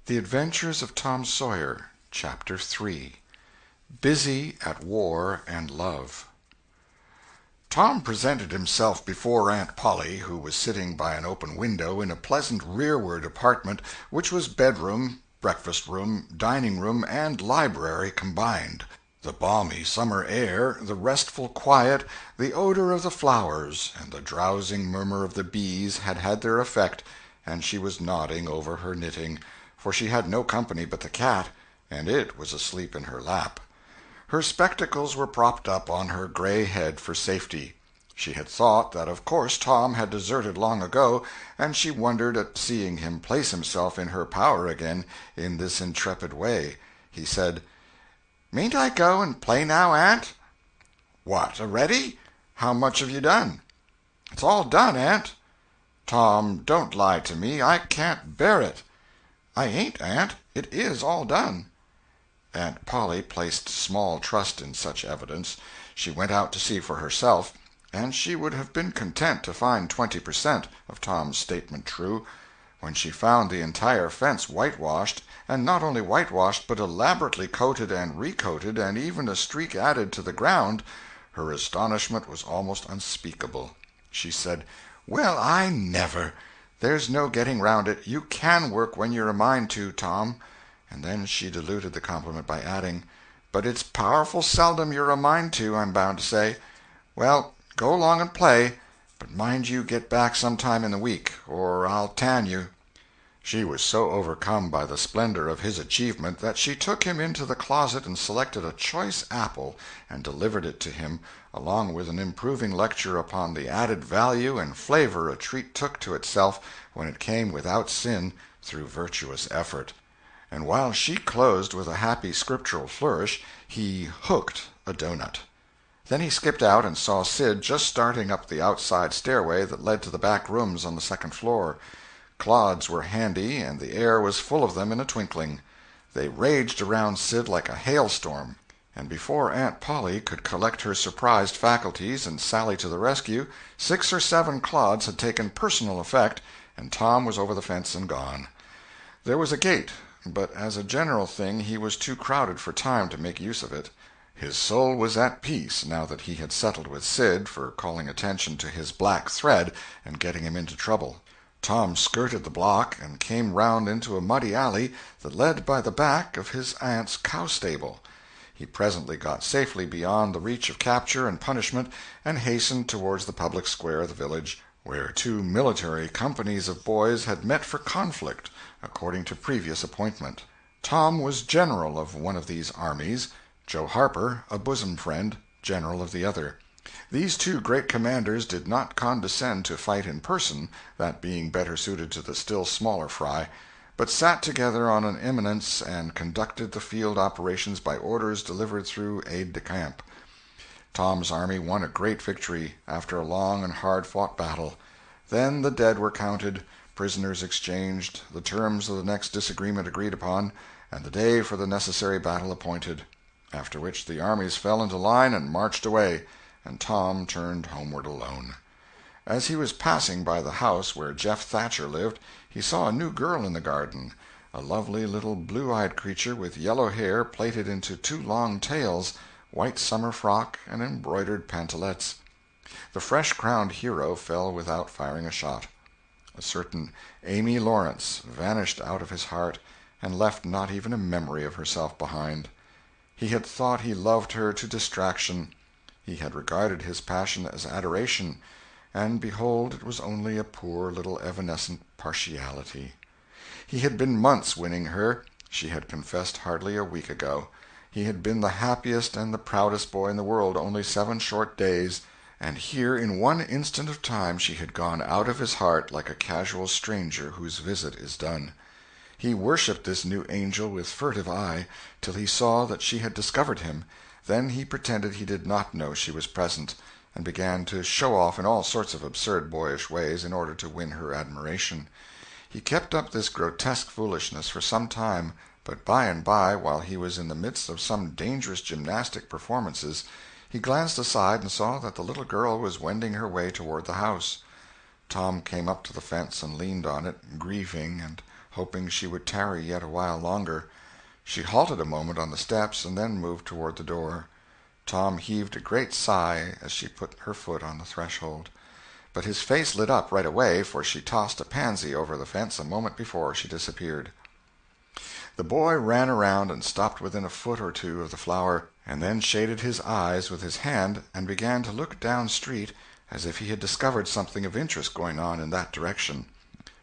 The Adventures of Tom Sawyer, Chapter 3. Busy at War and Love. Tom presented himself before Aunt Polly, who was sitting by an open window in a pleasant rearward apartment which was bedroom, breakfast-room, dining-room, and library combined. The balmy summer air, the restful quiet, the odor of the flowers, and the drowsing murmur of the bees had had their effect, and she was nodding over her knitting, for she had no company but the cat, and it was asleep in her lap. Her spectacles were propped up on her gray head for safety. She had thought that of course Tom had deserted long ago, and she wondered at seeing him place himself in her power again in this intrepid way. He said, "Mayn't I go and play now, Aunt?" "What, already? How much have you done?" "It's all done, Aunt." "Tom, don't lie to me. I can't bear it." "I ain't, Aunt. It is all done." Aunt Polly placed small trust in such evidence. She went out to see for herself, and she would have been content to find 20% of Tom's statement true. When she found the entire fence whitewashed, and not only whitewashed but elaborately coated and recoated, and even a streak added to the ground, her astonishment was almost unspeakable. She said, "Well, I never! There's no getting round it. You can work when you're a mind to, Tom." And then she diluted the compliment by adding, "But it's powerful seldom you're a mind to, I'm bound to say. Well, go along and play, but mind you get back some time in the week, or I'll tan you." She was so overcome by the splendor of his achievement that she took him into the closet and selected a choice apple and delivered it to him, along with an improving lecture upon the added value and flavor a treat took to itself when it came without sin through virtuous effort. And while she closed with a happy scriptural flourish, he hooked a doughnut. Then he skipped out and saw Sid just starting up the outside stairway that led to the back rooms on the second floor. Clods were handy, and the air was full of them in a twinkling. They raged around Sid like a hailstorm, and before Aunt Polly could collect her surprised faculties and sally to the rescue, 6 or 7 clods had taken personal effect, and Tom was over the fence and gone. There was a gate, but as a general thing he was too crowded for time to make use of it. His soul was at peace now that he had settled with Sid for calling attention to his black thread and getting him into trouble. Tom skirted the block and came round into a muddy alley that led by the back of his aunt's cow-stable. He presently got safely beyond the reach of capture and punishment and hastened towards the public square of the village, where 2 military companies of boys had met for conflict, according to previous appointment. Tom was general of one of these armies, Joe Harper, a bosom friend, general of the other. These 2 great commanders did not condescend to fight in person, that being better suited to the still smaller fry, but sat together on an eminence and conducted the field operations by orders delivered through aide-de-camp. Tom's army won a great victory, after a long and hard-fought battle. Then the dead were counted, prisoners exchanged, the terms of the next disagreement agreed upon, and the day for the necessary battle appointed, after which the armies fell into line and marched away, and Tom turned homeward alone. As he was passing by the house where Jeff Thatcher lived, he saw a new girl in the garden, a lovely little blue-eyed creature with yellow hair plaited into 2 long tails, white summer frock, and embroidered pantalettes. The fresh-crowned hero fell without firing a shot. A certain Amy Lawrence vanished out of his heart and left not even a memory of herself behind. He had thought he loved her to distraction. He had regarded his passion as adoration, and behold it was only a poor little evanescent partiality. He had been months winning her. She had confessed hardly a week ago. He had been the happiest and the proudest boy in the world only 7 short days, and here in one instant of time she had gone out of his heart like a casual stranger whose visit is done. He worshipped this new angel with furtive eye, till he saw that she had discovered him. Then he pretended he did not know she was present, and began to show off in all sorts of absurd boyish ways in order to win her admiration. He kept up this grotesque foolishness for some time, but by and by, while he was in the midst of some dangerous gymnastic performances, he glanced aside and saw that the little girl was wending her way toward the house. Tom came up to the fence and leaned on it, grieving and hoping she would tarry yet a while longer. She halted a moment on the steps and then moved toward the door. Tom heaved a great sigh as she put her foot on the threshold. But his face lit up right away, for she tossed a pansy over the fence a moment before she disappeared. The boy ran around and stopped within a foot or two of the flower, and then shaded his eyes with his hand and began to look down street as if he had discovered something of interest going on in that direction.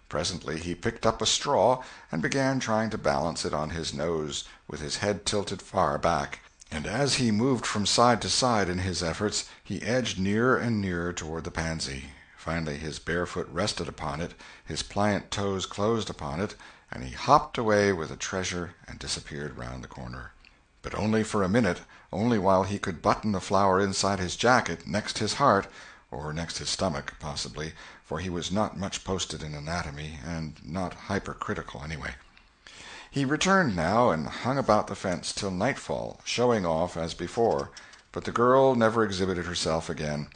Presently he picked up a straw and began trying to balance it on his nose, with his head tilted far back, and as he moved from side to side in his efforts he edged nearer and nearer toward the pansy. Finally his bare foot rested upon it, his pliant toes closed upon it, and he hopped away with the treasure and disappeared round the corner. But only for a minute, only while he could button the flower inside his jacket, next his heart, or next his stomach, possibly, for he was not much posted in anatomy, and not hypercritical anyway. He returned now and hung about the fence till nightfall, showing off as before, but the girl never exhibited herself again,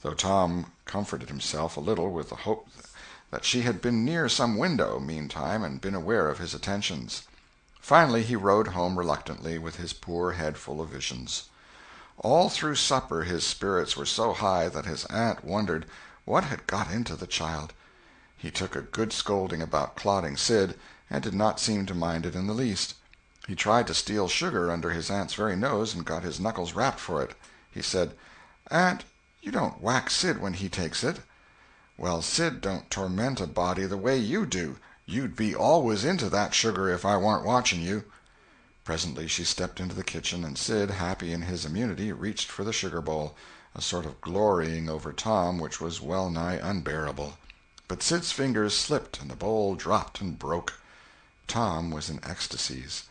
though Tom comforted himself a little with the hope that she had been near some window, meantime, and been aware of his attentions. Finally he rode home reluctantly, with his poor head full of visions. All through supper his spirits were so high that his aunt wondered what had got into the child. He took a good scolding about clodding Sid, and did not seem to mind it in the least. He tried to steal sugar under his aunt's very nose, and got his knuckles rapped for it. He said, "Aunt, you don't whack Sid when he takes it." "Well, Sid don't torment a body the way you do. You'd be always into that sugar if I warn't watching you." Presently she stepped into the kitchen, and Sid, happy in his immunity, reached for the sugar bowl, a sort of glorying over Tom which was well nigh unbearable. But Sid's fingers slipped, and the bowl dropped and broke. Tom was in ecstasies.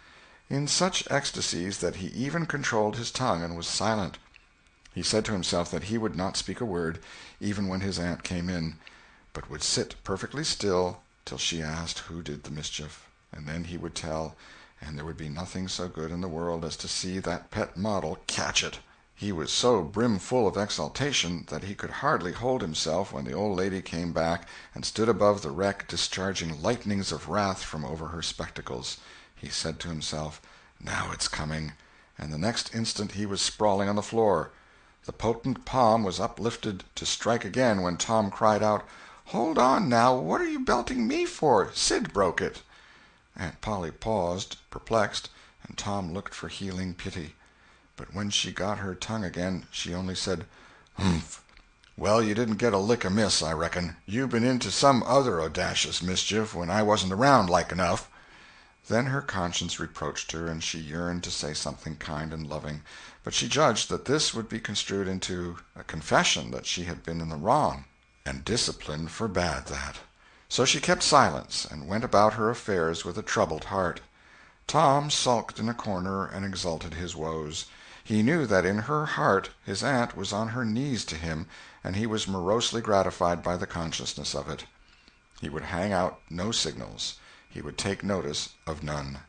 In such ecstasies that he even controlled his tongue and was silent. He said to himself that he would not speak a word, even when his aunt came in, but would sit perfectly still till she asked who did the mischief, and then he would tell, and there would be nothing so good in the world as to see that pet model catch it. He was so brimful of exultation that he could hardly hold himself when the old lady came back and stood above the wreck discharging lightnings of wrath from over her spectacles. He said to himself, "Now it's coming," and the next instant he was sprawling on the floor. The potent palm was uplifted to strike again when Tom cried out, "Hold on, now, what are you belting me for? Sid broke it." Aunt Polly paused, perplexed, and Tom looked for healing pity. But when she got her tongue again, she only said, "Humph! Well, you didn't get a lick amiss, I reckon. You been into some other audacious mischief when I wasn't around, like enough." Then her conscience reproached her, and she yearned to say something kind and loving, but she judged that this would be construed into a confession that she had been in the wrong, and discipline forbade that. So she kept silence, and went about her affairs with a troubled heart. Tom sulked in a corner and exulted his woes. He knew that in her heart his aunt was on her knees to him, and he was morosely gratified by the consciousness of it. He would hang out no signals. He would take notice of none.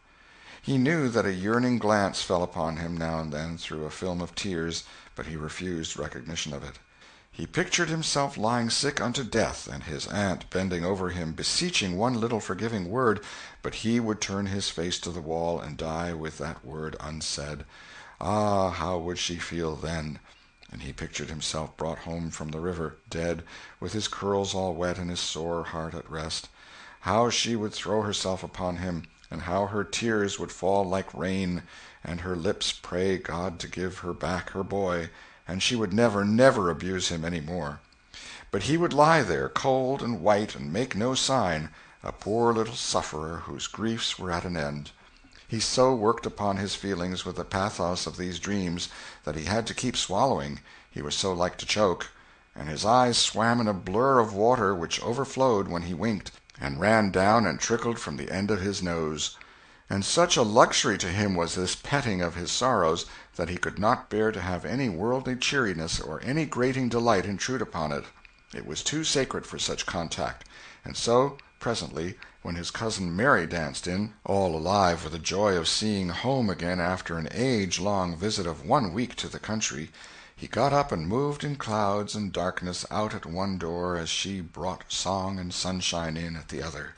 He knew that a yearning glance fell upon him now and then through a film of tears, but he refused recognition of it. He pictured himself lying sick unto death, and his aunt bending over him beseeching one little forgiving word, but he would turn his face to the wall and die with that word unsaid. Ah, how would she feel then? And he pictured himself brought home from the river, dead, with his curls all wet and his sore heart at rest. How she would throw herself upon him, and how her tears would fall like rain, and her lips pray God to give her back her boy, and she would never, never abuse him any more. But he would lie there, cold and white, and make no sign, a poor little sufferer whose griefs were at an end. He so worked upon his feelings with the pathos of these dreams that he had to keep swallowing, he was so like to choke, and his eyes swam in a blur of water which overflowed when he winked, and ran down and trickled from the end of his nose. And such a luxury to him was this petting of his sorrows that he could not bear to have any worldly cheeriness or any grating delight intrude upon it. It was too sacred for such contact, and so, presently, when his cousin Mary danced in, all alive with the joy of seeing home again after an age-long visit of 1 week to the country, he got up and moved in clouds and darkness out at one door as she brought song and sunshine in at the other.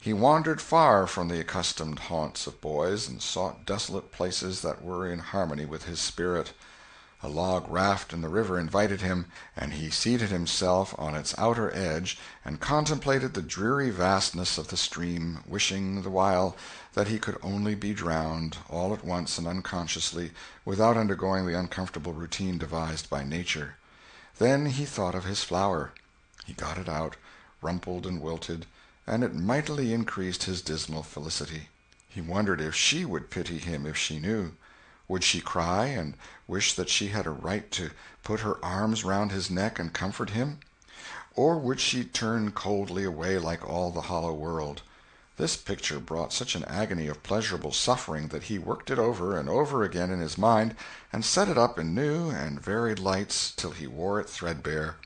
He wandered far from the accustomed haunts of boys, and sought desolate places that were in harmony with his spirit. A log raft in the river invited him, and he seated himself on its outer edge and contemplated the dreary vastness of the stream, wishing the while that he could only be drowned, all at once and unconsciously, without undergoing the uncomfortable routine devised by nature. Then he thought of his flower. He got it out, rumpled and wilted, and it mightily increased his dismal felicity. He wondered if she would pity him if she knew. Would she cry, and wish that she had a right to put her arms round his neck and comfort him? Or would she turn coldly away like all the hollow world? This picture brought such an agony of pleasurable suffering that he worked it over and over again in his mind, and set it up in new and varied lights till he wore it threadbare.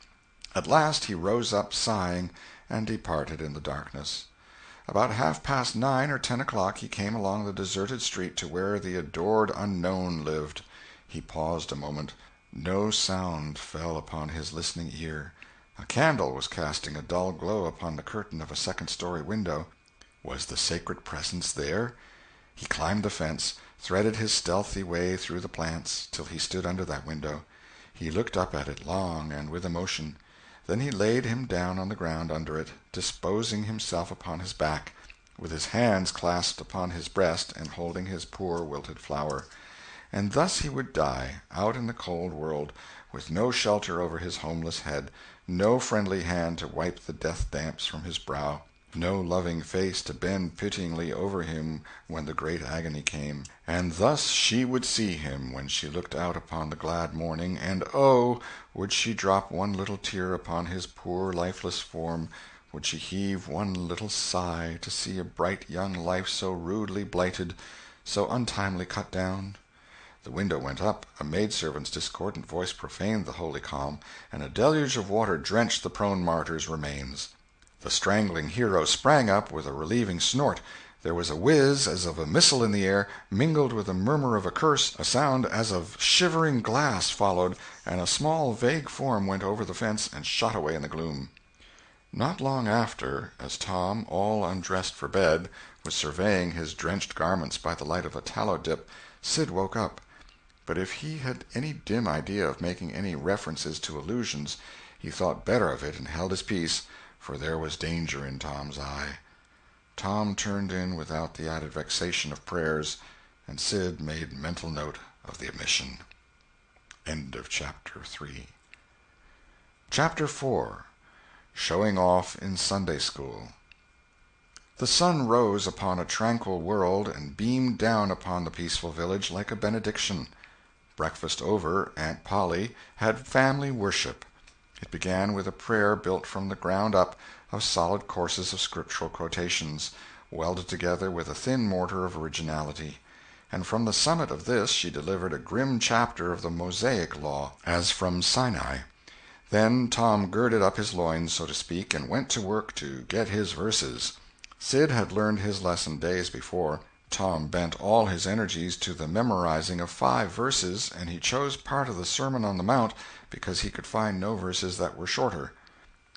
At last he rose up, sighing, and departed in the darkness. About 9:30 or 10 o'clock he came along the deserted street to where the adored unknown lived. He paused a moment. No sound fell upon his listening ear. A candle was casting a dull glow upon the curtain of a second-story window. Was the sacred presence there? He climbed the fence, threaded his stealthy way through the plants, till he stood under that window. He looked up at it long and with emotion. Then he laid him down on the ground under it, disposing himself upon his back, with his hands clasped upon his breast and holding his poor wilted flower. And thus he would die, out in the cold world, with no shelter over his homeless head, no friendly hand to wipe the death damps from his brow, no loving face to bend pityingly over him when the great agony came. And thus she would see him when she looked out upon the glad morning, and oh, would she drop one little tear upon his poor lifeless form, would she heave one little sigh to see a bright young life so rudely blighted, so untimely cut down? The window went up, a maidservant's discordant voice profaned the holy calm, and a deluge of water drenched the prone martyr's remains. The strangling hero sprang up with a relieving snort. There was a whiz as of a missile in the air, mingled with the murmur of a curse. A sound as of shivering glass followed, and a small vague form went over the fence and shot away in the gloom. Not long after, as Tom, all undressed for bed, was surveying his drenched garments by the light of a tallow dip, Sid woke up. But if he had any dim idea of making any references to illusions, he thought better of it and held his peace, for there was danger in Tom's eye. Tom turned in without the added vexation of prayers, and Sid made mental note of the omission. End of Chapter 3. Chapter 4. Showing Off in Sunday School. The sun rose upon a tranquil world and beamed down upon the peaceful village like a benediction. Breakfast over, Aunt Polly had family worship. It began with a prayer built from the ground up of solid courses of scriptural quotations, welded together with a thin mortar of originality, and from the summit of this she delivered a grim chapter of the Mosaic law, as from Sinai. Then Tom girded up his loins, so to speak, and went to work to get his verses. Sid had learned his lesson days before. Tom bent all his energies to the memorizing of 5 verses, and he chose part of the Sermon on the Mount because he could find no verses that were shorter.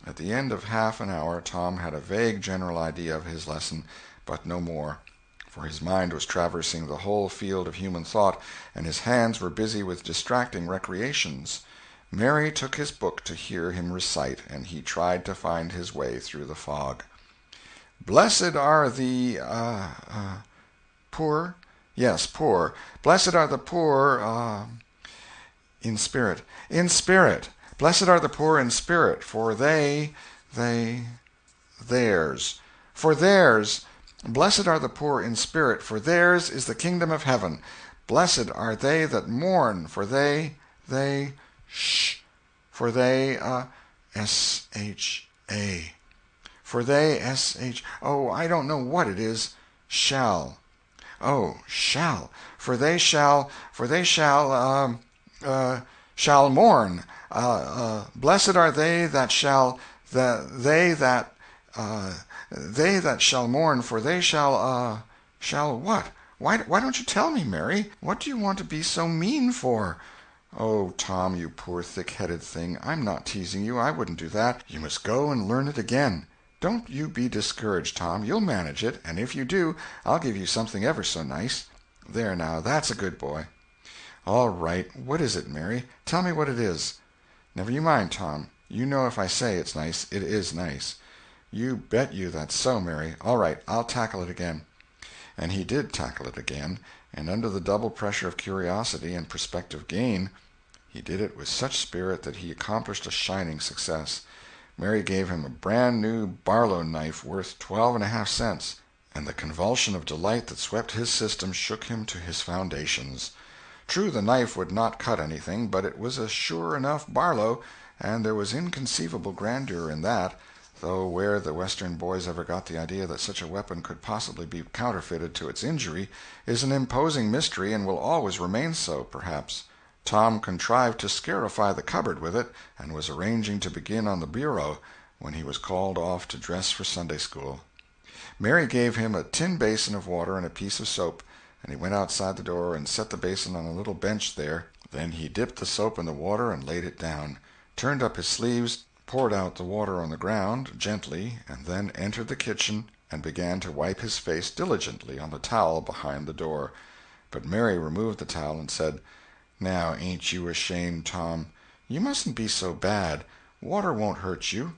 At the end of half an hour Tom had a vague general idea of his lesson, but no more, for his mind was traversing the whole field of human thought, and his hands were busy with distracting recreations. Mary took his book to hear him recite, and he tried to find his way through the fog. Blessed are the poor? Yes, poor. Blessed are the poor in spirit. In spirit. Blessed are the poor in spirit, for theirs. For theirs. Blessed are the poor in spirit, for theirs is the kingdom of heaven. Blessed are they that mourn, for they, for they, S-H-A. For they, S-H, oh, I don't know what it is, shall. Oh, shall. For they shall mourn. Blessed are they that shall, they that shall mourn, for they shall what? Why don't you tell me, Mary? What do you want to be so mean for? Oh, Tom, you poor thick-headed thing, I'm not teasing you. I wouldn't do that. You must go and learn it again. Don't you be discouraged, Tom. You'll manage it, and if you do, I'll give you something ever so nice. There now, that's a good boy." "All right. What is it, Mary? Tell me what it is." "Never you mind, Tom. You know if I say it's nice, it is nice." "You bet you that's so, Mary. All right, I'll tackle it again." And he did tackle it again, and under the double pressure of curiosity and prospective gain, he did it with such spirit that he accomplished a shining success. Mary gave him a brand-new Barlow knife worth 12.5 cents, and the convulsion of delight that swept his system shook him to his foundations. True, the knife would not cut anything, but it was a sure enough Barlow, and there was inconceivable grandeur in that, though where the Western boys ever got the idea that such a weapon could possibly be counterfeited to its injury is an imposing mystery and will always remain so, perhaps. Tom contrived to scarify the cupboard with it, and was arranging to begin on the bureau, when he was called off to dress for Sunday school. Mary gave him a tin basin of water and a piece of soap, and he went outside the door and set the basin on a little bench there. Then he dipped the soap in the water and laid it down, turned up his sleeves, poured out the water on the ground, gently, and then entered the kitchen and began to wipe his face diligently on the towel behind the door. But Mary removed the towel and said, "Now ain't you ashamed, Tom? You mustn't be so bad. Water won't hurt you."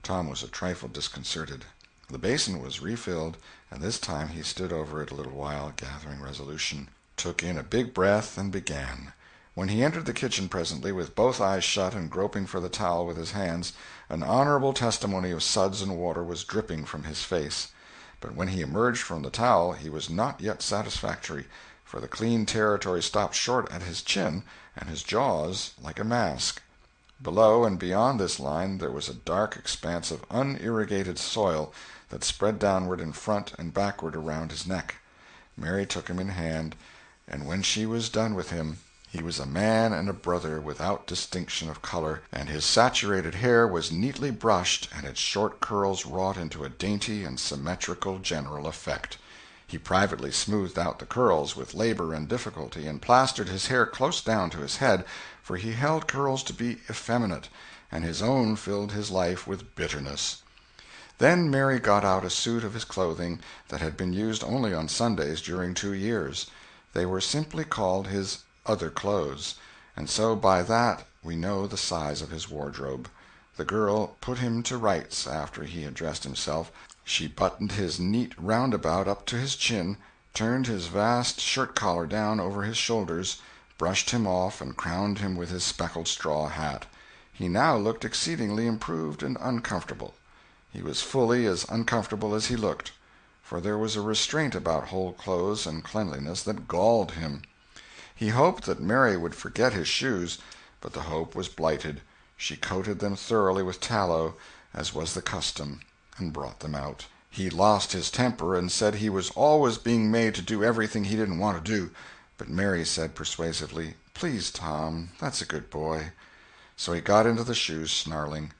Tom was a trifle disconcerted. The basin was refilled, and this time he stood over it a little while, gathering resolution, took in a big breath, and began. When he entered the kitchen presently, with both eyes shut and groping for the towel with his hands, an honorable testimony of suds and water was dripping from his face. But when he emerged from the towel he was not yet satisfactory, for the clean territory stopped short at his chin, and his jaws like a mask. Below and beyond this line there was a dark expanse of unirrigated soil that spread downward in front and backward around his neck. Mary took him in hand, and when she was done with him, he was a man and a brother without distinction of color, and his saturated hair was neatly brushed and its short curls wrought into a dainty and symmetrical general effect. He privately smoothed out the curls with labor and difficulty, and plastered his hair close down to his head, for he held curls to be effeminate, and his own filled his life with bitterness. Then Mary got out a suit of his clothing that had been used only on Sundays during 2 years. They were simply called his other clothes, and so by that we know the size of his wardrobe. The girl put him to rights after he had dressed himself. She buttoned his neat roundabout up to his chin, turned his vast shirt-collar down over his shoulders, brushed him off, and crowned him with his speckled straw hat. He now looked exceedingly improved and uncomfortable. He was fully as uncomfortable as he looked, for there was a restraint about whole clothes and cleanliness that galled him. He hoped that Mary would forget his shoes, but the hope was blighted. She coated them thoroughly with tallow, as was the custom, and brought them out. He lost his temper and said he was always being made to do everything he didn't want to do, but Mary said persuasively, "Please, Tom, that's a good boy." So he got into the shoes, snarling.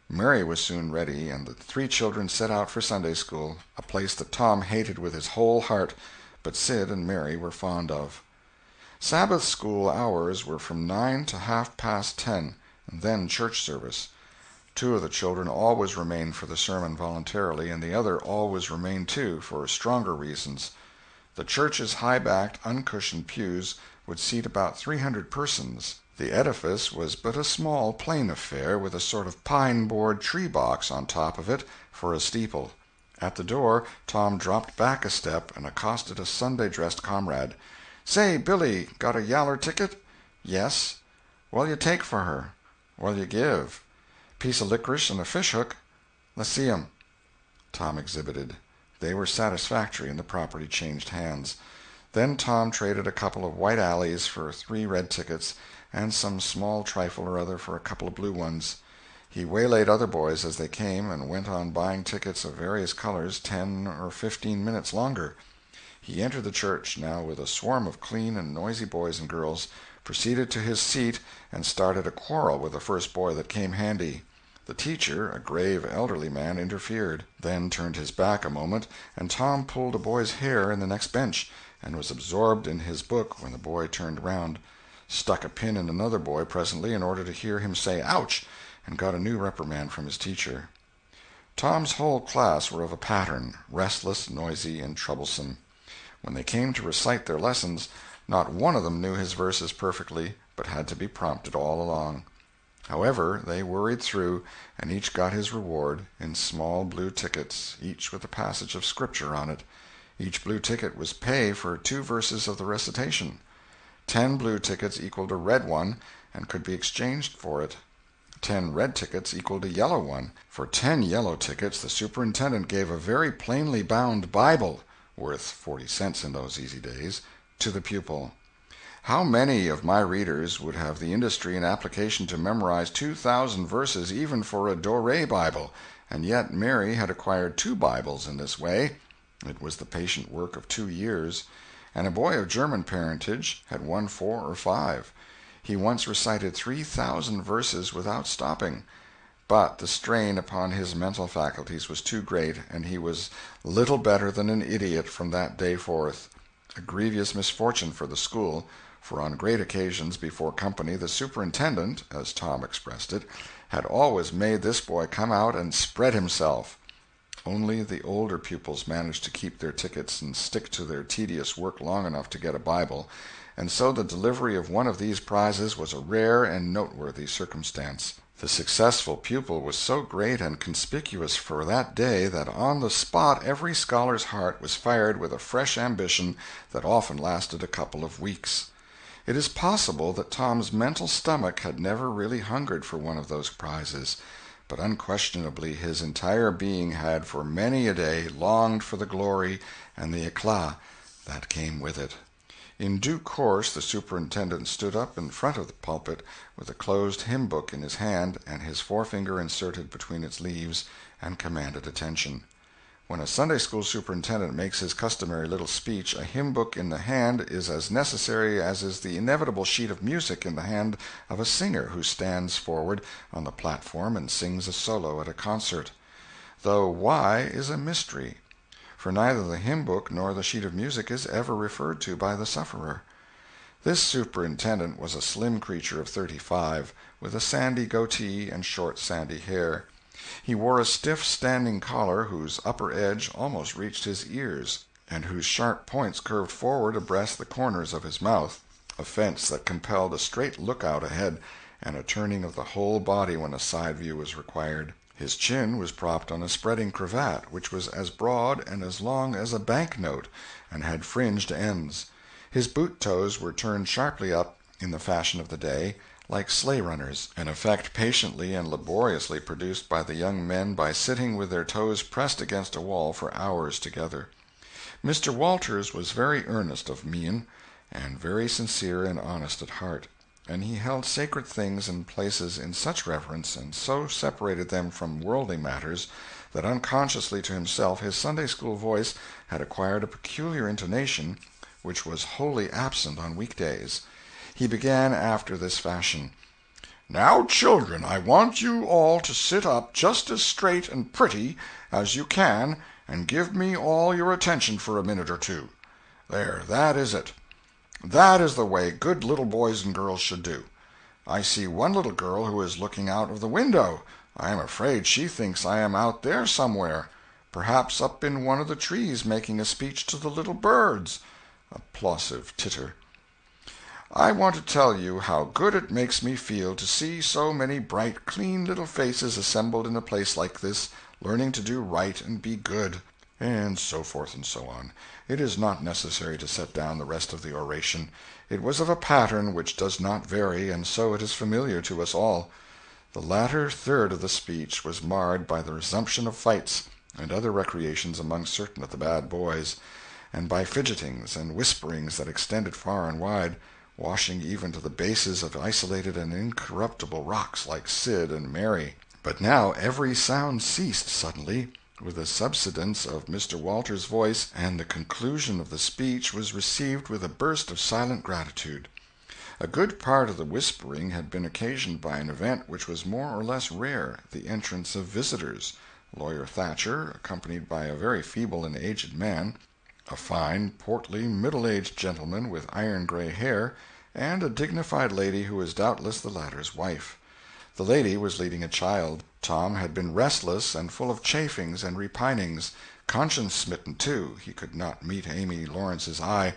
Mary was soon ready, and the 3 children set out for Sunday school, a place that Tom hated with his whole heart, but Sid and Mary were fond of. Sabbath school hours were from 9 to 10:30, and then church service. 2 of the children always remained for the sermon voluntarily, and the other always remained too, for stronger reasons. The church's high-backed, uncushioned pews would seat about 300 persons. The edifice was but a small, plain affair, with a sort of pine-board tree-box on top of it for a steeple. At the door Tom dropped back a step and accosted a Sunday-dressed comrade. "Say, Billy, got a yaller ticket?" "Yes." "What'll you take for her?" "What'll you give?" "Piece of licorice and a fish-hook." "Let's see 'em." Tom exhibited. They were satisfactory, and the property changed hands. Then Tom traded a couple of white alleys for 3 red tickets, and some small trifle or other for a couple of blue ones. He waylaid other boys as they came, and went on buying tickets of various colors 10 or 15 minutes longer. He entered the church, now with a swarm of clean and noisy boys and girls, proceeded to his seat, and started a quarrel with the first boy that came handy. The teacher, a grave elderly man, interfered, then turned his back a moment, and Tom pulled a boy's hair in the next bench, and was absorbed in his book when the boy turned round, stuck a pin in another boy presently in order to hear him say "ouch," and got a new reprimand from his teacher. Tom's whole class were of a pattern, restless, noisy, and troublesome. When they came to recite their lessons, not one of them knew his verses perfectly, but had to be prompted all along. However, they worried through, and each got his reward, in small blue tickets, each with a passage of Scripture on it. Each blue ticket was pay for 2 verses of the recitation. 10 blue tickets equaled a red one, and could be exchanged for it. 10 red tickets equaled a yellow one. For 10 yellow tickets the superintendent gave a very plainly bound Bible (worth 40 cents in those easy days) to the pupil. How many of my readers would have the industry and application to memorize 2,000 verses even for a Doré Bible? And yet Mary had acquired 2 Bibles in this way. It was the patient work of 2 years. And a boy of German parentage had won 4 or 5. He once recited 3,000 verses without stopping. But the strain upon his mental faculties was too great, and he was little better than an idiot from that day forth. A grievous misfortune for the school, for on great occasions before company the superintendent, as Tom expressed it, had always made this boy come out and spread himself. Only the older pupils managed to keep their tickets and stick to their tedious work long enough to get a Bible, and so the delivery of one of these prizes was a rare and noteworthy circumstance. The successful pupil was so great and conspicuous for that day that on the spot every scholar's heart was fired with a fresh ambition that often lasted a couple of weeks. It is possible that Tom's mental stomach had never really hungered for one of those prizes, but unquestionably his entire being had for many a day longed for the glory and the éclat that came with it. In due course the superintendent stood up in front of the pulpit with a closed hymn-book in his hand and his forefinger inserted between its leaves, and commanded attention. When a Sunday school superintendent makes his customary little speech, a hymn-book in the hand is as necessary as is the inevitable sheet of music in the hand of a singer who stands forward on the platform and sings a solo at a concert. Though why is a mystery, for neither the hymn-book nor the sheet of music is ever referred to by the sufferer. This superintendent was a slim creature of 35, with a sandy goatee and short sandy hair. He wore a stiff standing collar whose upper edge almost reached his ears, and whose sharp points curved forward abreast the corners of his mouth, a fence that compelled a straight lookout ahead and a turning of the whole body when a side view was required. His chin was propped on a spreading cravat, which was as broad and as long as a bank-note, and had fringed ends. His boot-toes were turned sharply up, in the fashion of the day, like sleigh-runners, an effect patiently and laboriously produced by the young men by sitting with their toes pressed against a wall for hours together. Mr. Walters was very earnest of mien, and very sincere and honest at heart, and he held sacred things and places in such reverence, and so separated them from worldly matters, that unconsciously to himself his Sunday-school voice had acquired a peculiar intonation which was wholly absent on weekdays. He began after this fashion: "Now, children, I want you all to sit up just as straight and pretty as you can and give me all your attention for a minute or two. There, that is it. That is the way good little boys and girls should do. I see one little girl who is looking out of the window. I am afraid she thinks I am out there somewhere, perhaps up in one of the trees making a speech to the little birds." Applausive titter. "I want to tell you how good it makes me feel to see so many bright, clean little faces assembled in a place like this, learning to do right and be good," and so forth and so on. It is not necessary to set down the rest of the oration. It was of a pattern which does not vary, and so it is familiar to us all. The latter third of the speech was marred by the resumption of fights and other recreations among certain of the bad boys, and by fidgetings and whisperings that extended far and wide, washing even to the bases of isolated and incorruptible rocks like Sid and Mary. But now every sound ceased suddenly, with the subsidence of Mr. Walters' voice, and the conclusion of the speech was received with a burst of silent gratitude. A good part of the whispering had been occasioned by an event which was more or less rare, the entrance of visitors. Lawyer Thatcher, accompanied by a very feeble and aged man, a fine, portly, middle-aged gentleman with iron-gray hair, and a dignified lady who was doubtless the latter's wife. The lady was leading a child. Tom had been restless and full of chafings and repinings, conscience-smitten, too. He could not meet Amy Lawrence's eye.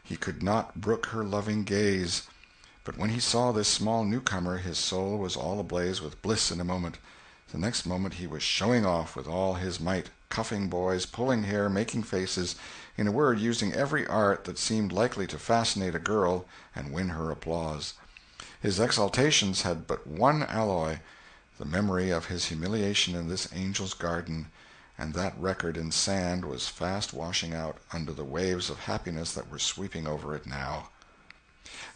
He could not brook her loving gaze. But when he saw this small newcomer his soul was all ablaze with bliss in a moment. The next moment he was showing off with all his might, cuffing boys, pulling hair, making faces, in a word, using every art that seemed likely to fascinate a girl and win her applause. His exaltations had but one alloy, the memory of his humiliation in this angel's garden, and that record in sand was fast washing out under the waves of happiness that were sweeping over it now.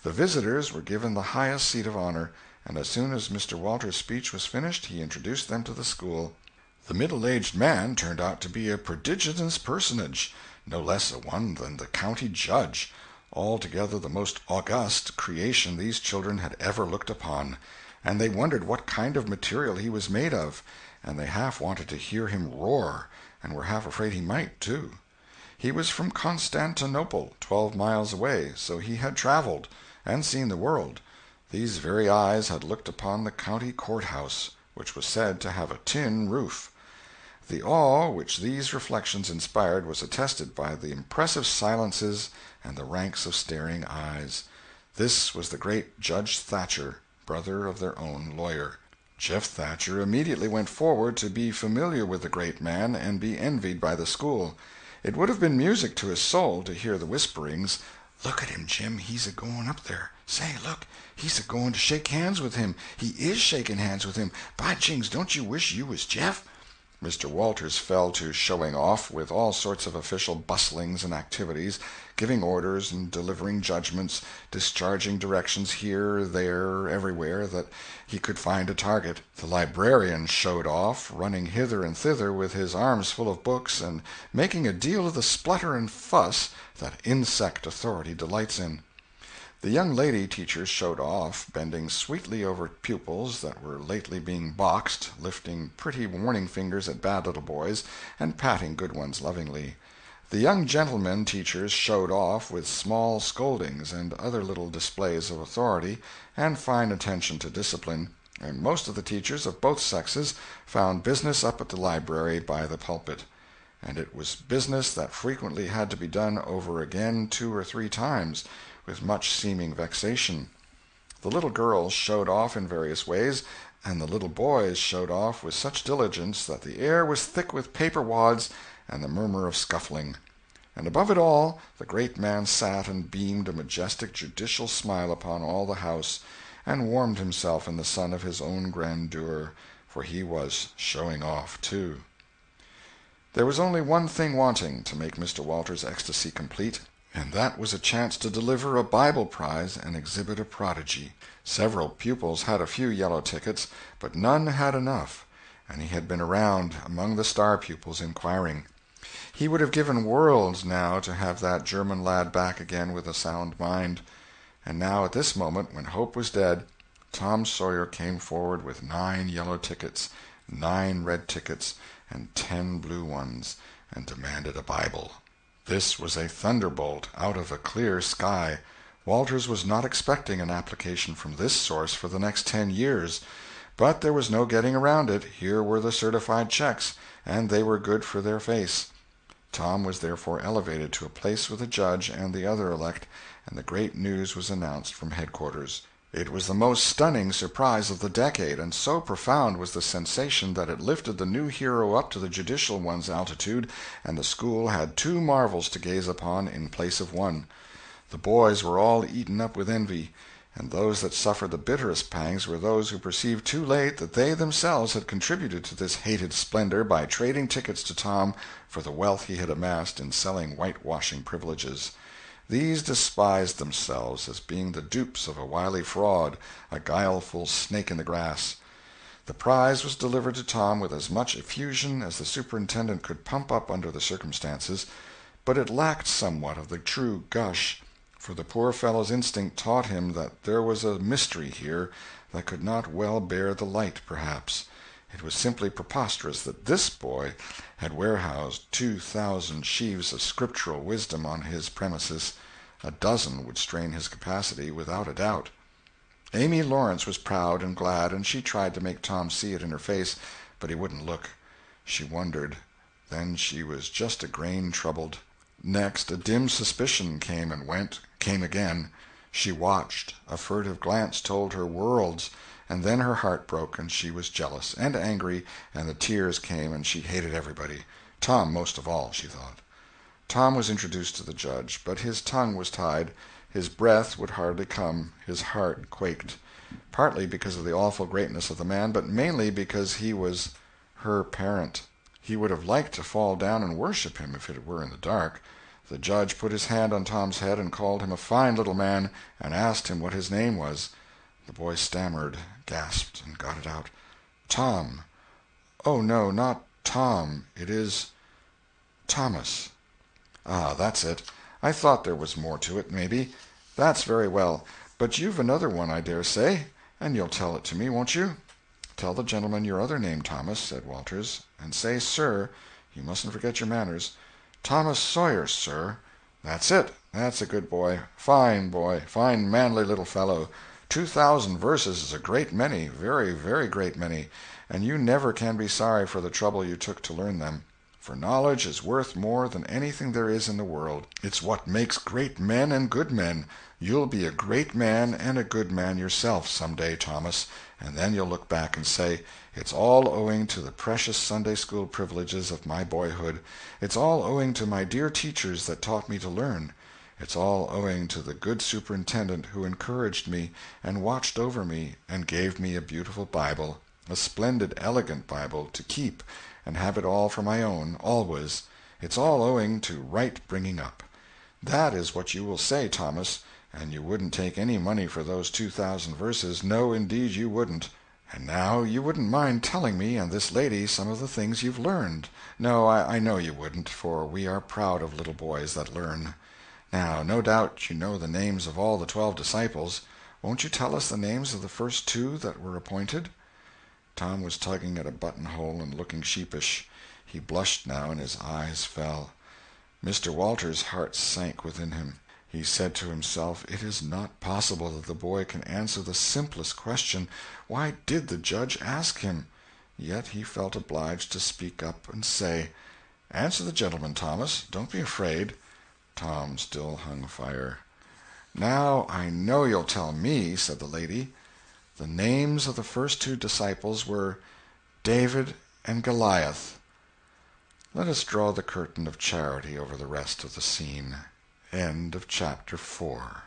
The visitors were given the highest seat of honor, and as soon as Mr. Walters's speech was finished he introduced them to the school. The middle-aged man turned out to be a prodigious personage, no less a one than the county judge, altogether the most august creation these children had ever looked upon, and they wondered what kind of material he was made of, and they half wanted to hear him roar, and were half afraid he might, too. He was from Constantinople, 12 miles away, so he had traveled, and seen the world. These very eyes had looked upon the county courthouse, which was said to have a tin roof. The awe which these reflections inspired was attested by the impressive silences and the ranks of staring eyes. This was the great Judge Thatcher, brother of their own lawyer. Jeff Thatcher immediately went forward to be familiar with the great man and be envied by the school. It would have been music to his soul to hear the whisperings, "Look at him, Jim, he's a-going up there. Say, look, he's a-going to shake hands with him. He is shaking hands with him. By jings, don't you wish you was Jeff?" Mr. Walters fell to showing off, with all sorts of official bustlings and activities, giving orders and delivering judgments, discharging directions here, there, everywhere that he could find a target. The librarian showed off, running hither and thither with his arms full of books, and making a deal of the splutter and fuss that insect authority delights in. The young lady teachers showed off, bending sweetly over pupils that were lately being boxed, lifting pretty warning fingers at bad little boys, and patting good ones lovingly. The young gentlemen teachers showed off with small scoldings and other little displays of authority and fine attention to discipline, and most of the teachers of both sexes found business up at the library by the pulpit, and it was business that frequently had to be done over again 2 or 3 times, with much seeming vexation. The little girls showed off in various ways, and the little boys showed off with such diligence that the air was thick with paper wads and the murmur of scuffling. And above it all, the great man sat and beamed a majestic judicial smile upon all the house, and warmed himself in the sun of his own grandeur, for he was showing off, too. There was only one thing wanting to make Mr. Walters' ecstasy complete, and that was a chance to deliver a Bible prize and exhibit a prodigy. Several pupils had a few yellow tickets, but none had enough, and he had been around among the star pupils inquiring. He would have given worlds now to have that German lad back again with a sound mind. And now at this moment, when hope was dead, Tom Sawyer came forward with 9 yellow tickets, 9 red tickets, and 10 blue ones, and demanded a Bible. This was a thunderbolt out of a clear sky. Walters was not expecting an application from this source for the next 10 years. But there was no getting around it. Here were the certified checks, and they were good for their face. Tom was therefore elevated to a place with the judge and the other elect, and the great news was announced from headquarters. It was the most stunning surprise of the decade, and so profound was the sensation that it lifted the new hero up to the judicial one's altitude, and the school had 2 marvels to gaze upon in place of one. The boys were all eaten up with envy, and those that suffered the bitterest pangs were those who perceived too late that they themselves had contributed to this hated splendor by trading tickets to Tom for the wealth he had amassed in selling whitewashing privileges. These despised themselves as being the dupes of a wily fraud, a guileful snake in the grass. The prize was delivered to Tom with as much effusion as the superintendent could pump up under the circumstances, but it lacked somewhat of the true gush, for the poor fellow's instinct taught him that there was a mystery here that could not well bear the light, perhaps. It was simply preposterous that this boy had warehoused 2,000 sheaves of scriptural wisdom on his premises. A dozen would strain his capacity, without a doubt. Amy Lawrence was proud and glad, and she tried to make Tom see it in her face, but he wouldn't look. She wondered. Then she was just a grain troubled. Next, a dim suspicion came and went, came again. She watched. A furtive glance told her worlds, and then her heart broke, and she was jealous and angry, and the tears came, and she hated everybody. Tom most of all, she thought. Tom was introduced to the judge, but his tongue was tied, his breath would hardly come, his heart quaked, partly because of the awful greatness of the man, but mainly because he was her parent. He would have liked to fall down and worship him if it were in the dark. The judge put his hand on Tom's head and called him a fine little man, and asked him what his name was. The boy stammered, gasped, and got it out. "Tom." "Oh, no, not Tom. It is Thomas." "Ah, that's it. I thought there was more to it, maybe. That's very well. But you've another one, I dare say, and you'll tell it to me, won't you?" "Tell the gentleman your other name, Thomas," said Walters, "and say 'sir.' You mustn't forget your manners." "Thomas Sawyer, sir." "That's it. That's a good boy. Fine manly little fellow. 2,000 verses is a great many, very, very great many, and you never can be sorry for the trouble you took to learn them. For knowledge is worth more than anything there is in the world. It's what makes great men and good men. You'll be a great man and a good man yourself some day, Thomas, and then you'll look back and say, 'It's all owing to the precious Sunday school privileges of my boyhood. It's all owing to my dear teachers that taught me to learn. It's all owing to the good superintendent who encouraged me and watched over me and gave me a beautiful Bible, a splendid, elegant Bible, to keep and have it all for my own, always. It's all owing to right bringing up.' That is what you will say, Thomas, and you wouldn't take any money for those 2,000 verses. No, indeed you wouldn't. And now you wouldn't mind telling me and this lady some of the things you've learned. No, I know you wouldn't, for we are proud of little boys that learn. Now, no doubt you know the names of all the 12 disciples. Won't you tell us the names of the first 2 that were appointed?" Tom was tugging at a buttonhole and looking sheepish. He blushed now, and his eyes fell. Mr. Walters' heart sank within him. He said to himself, "It is not possible that the boy can answer the simplest question. Why did the judge ask him?" Yet he felt obliged to speak up and say, "Answer the gentleman, Thomas. Don't be afraid." Tom still hung fire. "Now I know you'll tell me," said the lady. "The names of the first 2 disciples were David and Goliath." Let us draw the curtain of charity over the rest of the scene. End of chapter 4.